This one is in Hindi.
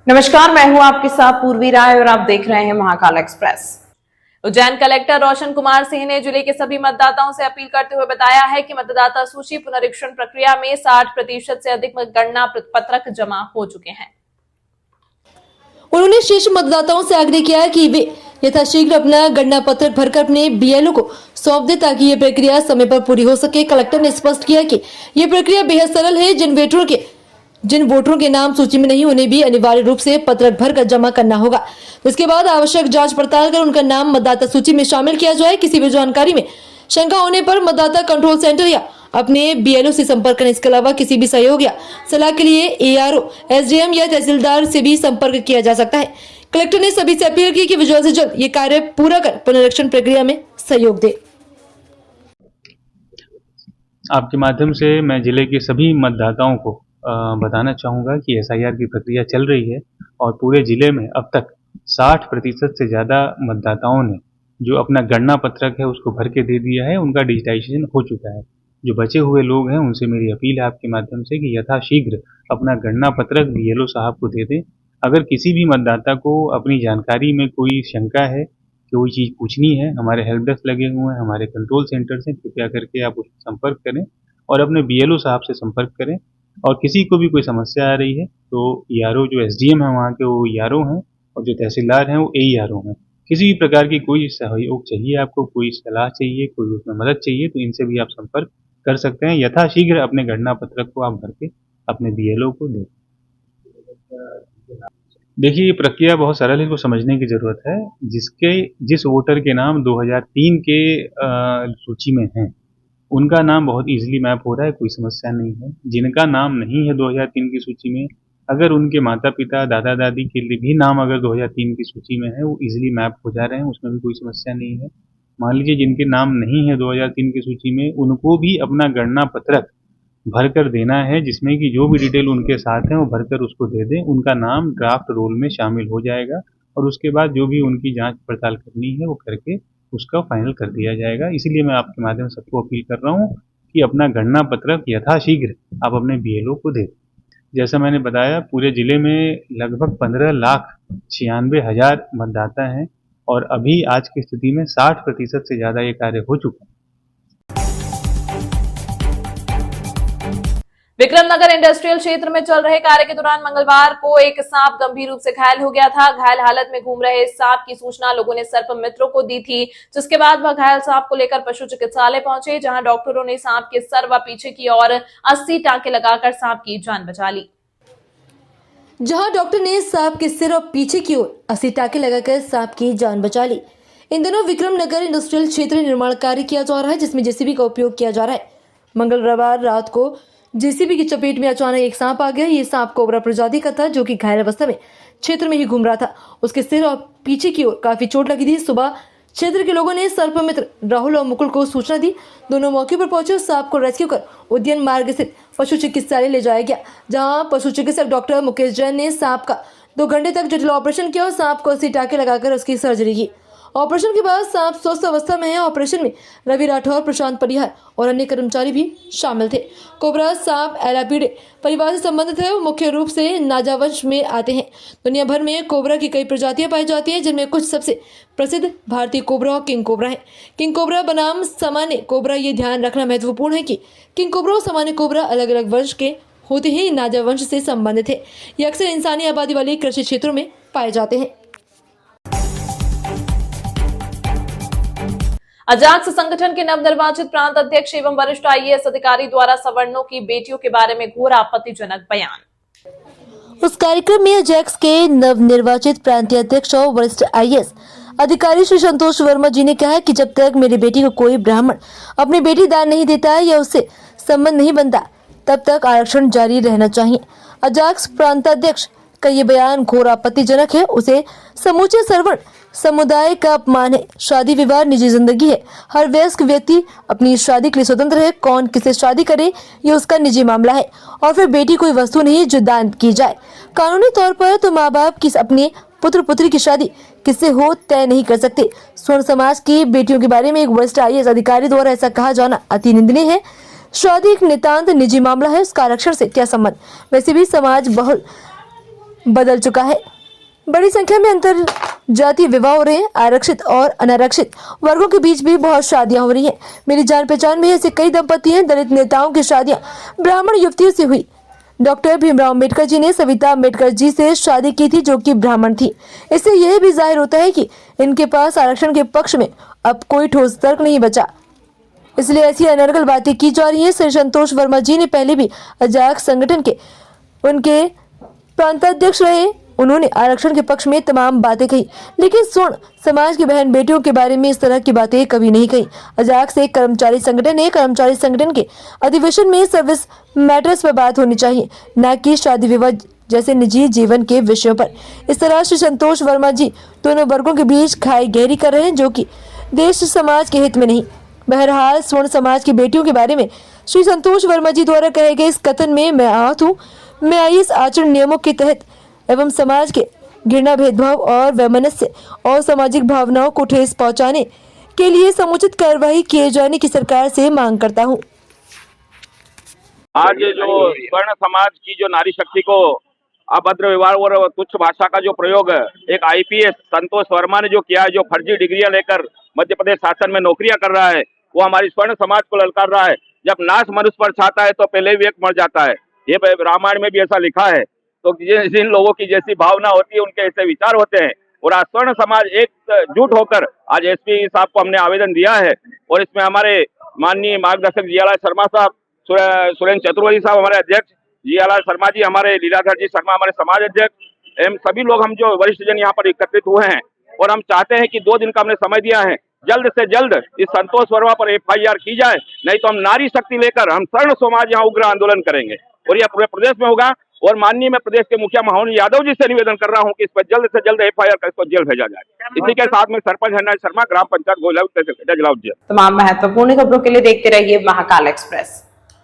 नमस्कार, मैं हूं आपके साथ पूर्वी राय और आप देख रहे हैं महाकाल एक्सप्रेस। उज्जैन कलेक्टर रोशन कुमार सिंह ने जिले के सभी मतदाताओं से अपील करते हुए बताया है कि मतदाता सूची पुनरीक्षण प्रक्रिया में 60% से अधिक गणना पत्रक जमा हो चुके हैं। उन्होंने शेष मतदाताओं से आग्रह किया है कि वे यथाशीघ्र अपना गणना पत्रक भरकर अपने बीएलओ को सौंप दे ताकि ये प्रक्रिया समय पर पूरी हो सके। कलेक्टर ने स्पष्ट किया कि ये प्रक्रिया बेहद सरल है। जिन वोटरों के नाम सूची में नहीं उन्हें भी अनिवार्य रूप से पत्रक भरकर जमा करना होगा। इसके बाद आवश्यक जांच पड़ताल कर उनका नाम मतदाता सूची में शामिल किया जाए। किसी भी जानकारी में शंका होने पर मतदाता कंट्रोल सेंटर या अपने बीएलओ से संपर्क करें। इसके अलावा किसी भी सहयोग या सलाह के लिए एआरओ, एसडीएम या तहसीलदार से भी संपर्क किया जा सकता है। कलेक्टर ने सभी से अपील की कि वे जल्द से जल्द ये कार्य पूरा कर पुनरीक्षण प्रक्रिया में सहयोग दे। आपके माध्यम से मैं जिले के सभी मतदाताओं को बताना चाहूँगा कि एसआईआर की प्रक्रिया चल रही है और पूरे जिले में अब तक 60% से ज़्यादा मतदाताओं ने जो अपना गणना पत्रक है उसको भर के दे दिया है। उनका डिजिटाइजेशन हो चुका है। जो बचे हुए लोग हैं उनसे मेरी अपील है आपके माध्यम से कि यथाशीघ्र अपना गणना पत्रक बीएलओ साहब को दे दें। अगर किसी भी मतदाता को अपनी जानकारी में कोई शंका है, कोई चीज़ पूछनी है, हमारे हेल्प डेस्क लगे हुए हैं, हमारे कंट्रोल सेंटर से कृपया करके आप उससे संपर्क करें और अपने बीएलओ साहब से संपर्क करें। और किसी को भी कोई समस्या आ रही है तो ईआरओ जो एसडीएम है वहाँ के वो ईआरओ हैं और जो तहसीलदार हैं वो एईआरओ हैं। किसी भी प्रकार की कोई सहयोग चाहिए, आपको कोई सलाह चाहिए, कोई उसमें मदद चाहिए तो इनसे भी आप संपर्क कर सकते हैं। यथाशीघ्र अपने गणना पत्रक को आप भर के अपने बीएलओ को दें। देखिए, ये प्रक्रिया बहुत सरल है, इसको समझने की ज़रूरत है। जिस वोटर के नाम 2003 के सूची में हैं उनका नाम बहुत इजीली मैप हो रहा है, कोई समस्या नहीं है। जिनका नाम नहीं है 2003 की सूची में, अगर उनके माता पिता दादा दादी के लिए भी नाम अगर 2003 की सूची में है वो इजीली मैप हो जा रहे हैं, उसमें भी कोई समस्या नहीं है। मान लीजिए जिनके नाम नहीं है 2003 की सूची में, उनको भी अपना गणना पत्रक भर कर देना है जिसमें कि जो भी डिटेल उनके साथ हैं वो भरकर उसको दे दें। उनका नाम ड्राफ्ट रोल में शामिल हो जाएगा और उसके बाद जो भी उनकी जांच पड़ताल करनी है वो करके उसका फाइनल कर दिया जाएगा। इसीलिए मैं आपके माध्यम से सबको अपील कर रहा हूँ कि अपना गणना पत्रक यथाशीघ्र आप अपने बीएलओ को दें। जैसा मैंने बताया, पूरे जिले में लगभग 15,96,000 मतदाता हैं और अभी आज की स्थिति में 60% से ज़्यादा ये कार्य हो चुका है। विक्रमनगर इंडस्ट्रियल क्षेत्र में चल रहे कार्य के दौरान मंगलवार को एक सांप गंभीर रूप से घायल हो गया था। घायल हालत में घूम रहे सांप की सूचना लोगों ने सर्प मित्रों को दी थी, जिसके बाद वह घायल सांप को लेकर पशु चिकित्सालय पहुंचे, जहां डॉक्टरों ने सांप के सर व पीछे की ओर 80 टांके लगाकर सांप की जान बचा ली। जहां डॉक्टर ने सांप के सिर और पीछे की ओर 80 टांके लगाकर सांप की जान बचा ली। इन दिनों विक्रमनगर इंडस्ट्रियल क्षेत्र निर्माण कार्य किया जा रहा है, जिसमें जेसीबी का उपयोग किया जा रहा है। मंगलवार रात को जेसीबी की चपेट में अचानक एक सांप आ गया। ये सांप कोबरा प्रजाति का था जो कि घायल अवस्था में क्षेत्र में ही घूम रहा था। उसके सिर और पीछे की ओर काफी चोट लगी थी। सुबह क्षेत्र के लोगों ने सर्प मित्र राहुल और मुकुल को सूचना दी। दोनों मौके पर पहुंचे। सांप को रेस्क्यू कर उद्यान मार्ग स्थित पशु चिकित्सालय ले जाया गया, जहां पशु चिकित्सक डॉक्टर मुकेश जैन ने सांप का 2 घंटे तक जटिल ऑपरेशन किया और सांप को 80 टाँके लगाकर उसकी सर्जरी की। ऑपरेशन के बाद सांप स्वस्थ अवस्था में है। ऑपरेशन में रवि राठौर, प्रशांत परिहार और अन्य कर्मचारी भी शामिल थे। कोबरा सांप एलापीडे परिवार से संबंधित है। वो मुख्य रूप से नाजा वंश में आते हैं। दुनिया भर में कोबरा की कई प्रजातियां पाई जाती हैं, जिनमें कुछ सबसे प्रसिद्ध भारतीय कोबरा और किंग कोबरा है। किंग कोबरा बनाम सामान्य कोबरा, ये ध्यान रखना महत्वपूर्ण है कि किंग कोबरा और सामान्य कोबरा अलग अलग वंश के होते हैं। नाजा वंश से संबंधित है। ये अक्सर इंसानी आबादी वाले कृषि क्षेत्रों में पाए जाते हैं। अजाक्स संगठन के नवनिर्वाचित प्रांत अध्यक्ष एवं वरिष्ठ आईएएस अधिकारी द्वारा सवर्णों की बेटियों के बारे में घोर आपत्तिजनक बयान। उस कार्यक्रम में अजाक्स के नवनिर्वाचित प्रांतीय अध्यक्ष और वरिष्ठ आईएएस अधिकारी श्री संतोष वर्मा जी ने कहा कि जब तक मेरी बेटी को कोई ब्राह्मण अपनी बेटी दान नहीं देता है या उससे संबंध नहीं बनता, तब तक आरक्षण जारी रहना चाहिए। अजाक्स प्रांताध्यक्ष का ये बयान घोर आपत्तिजनक है। उसे समूचे सवर्ण समुदाय का अपमान है। शादी विवाह निजी जिंदगी है। हर वयस्क व्यक्ति अपनी शादी के लिए स्वतंत्र है। कौन किसे शादी करे ये उसका निजी मामला है। और फिर बेटी कोई वस्तु नहीं जो दान की जाए। कानूनी तौर पर तो माँ बाप किस अपने पुत्र पुत्री की शादी किससे हो तय नहीं कर सकते। स्वर्ण समाज की बेटियों के बारे में एक वरिष्ठ आईएएस अधिकारी द्वारा ऐसा कहा जाना अति निंदनीय है। शादी एक नितांत निजी मामला है, उसका आरक्षण से क्या संबंध। वैसे भी समाज बहुल बदल चुका है। बड़ी संख्या में अंतर जातीय विवाह हो रहे हैं। आरक्षित और अनारक्षित वर्गों के बीच भी बहुत शादियां हो रही हैं। मेरी जान पहचान में ऐसे कई दंपति हैं। दलित नेताओं की शादियां ब्राह्मण युवतियों से हुई। डॉक्टर भीमराव अम्बेडकर जी ने सविता अम्बेडकर जी से शादी की थी, जो कि ब्राह्मण थी। इससे यह भी जाहिर होता है कि इनके पास आरक्षण के पक्ष में अब कोई ठोस तर्क नहीं बचा, इसलिए ऐसी अनर्गल बातें की जा रही हैं। श्री संतोष वर्मा जी ने पहले भी अजाक संगठन के उनके प्रांताध्यक्ष रहे। उन्होंने आरक्षण के पक्ष में तमाम बातें कही, लेकिन स्वर्ण समाज की बहन बेटियों के बारे में इस तरह की बातें कभी नहीं कही। अजाक से एक कर्मचारी संगठन है। कर्मचारी संगठन के अधिवेशन में सर्विस मैटर्स पर बात होनी चाहिए, न कि शादी विवाह जैसे निजी जीवन के विषयों पर। इस तरह श्री संतोष वर्मा जी दोनों वर्गों के बीच खाई गहरी कर रहे हैं, जो कि देश समाज के हित में नहीं। बहरहाल स्वर्ण समाज की बेटियों के बारे में श्री संतोष वर्मा जी द्वारा कहे गए इस कथन में मैं आहत हूँ। मैं आईएएस आचरण नियमों के तहत एवं समाज के घृणा, भेदभाव और वैमनस्य और सामाजिक भावनाओं को ठेस पहुंचाने के लिए समुचित कार्रवाई किए जाने की सरकार से मांग करता हूं। आज जो स्वर्ण समाज की जो नारी शक्ति को अभद्र व्यवहार और तुच्छ भाषा का जो प्रयोग एक आईपीएस संतोष वर्मा ने जो किया है, जो फर्जी डिग्रियां लेकर मध्य प्रदेश शासन में नौकरियां कर रहा है, वो हमारी स्वर्ण समाज को ललकार रहा है। जब नाश मनुष्य पर छाता है तो पहले भी एक मर जाता है। ये रामायण में भी ऐसा लिखा है। तो जिन लोगों की जैसी भावना होती है, उनके ऐसे विचार होते हैं। और आज स्वर्ण समाज एकजुट होकर आज एसपी साहब को हमने आवेदन दिया है, और इसमें हमारे माननीय मार्गदर्शक जियालाल शर्मा साहब, सुरेंद्र चतुर्वेदी साहब हमारे अध्यक्ष, जियालाल शर्मा जी हमारे, लीलाधर जी शर्मा हमारे समाज अध्यक्ष एवं सभी लोग हम जो वरिष्ठ जन यहाँ पर एकत्रित हुए हैं। और हम चाहते हैं कि 2 दिन का हमने समय दिया है, जल्द से जल्द इस संतोष वर्मा पर एफआईआर की जाए, नहीं तो हम नारी शक्ति लेकर हम स्वर्ण समाज यहाँ उग्र आंदोलन करेंगे और यह पूरे प्रदेश में होगा। और माननीय मैं प्रदेश के मुखिया महामहिम यादव जी से निवेदन कर रहा हूं कि इस पर जल्द से जल्द एफआईआर कर इसको जेल भेजा जाए। इसी के साथ में सरपंच हरनाथ शर्मा, ग्राम पंचायत गोलाव, तमाम महत्वपूर्ण खबरों के लिए देखते रहिए महाकाल एक्सप्रेस।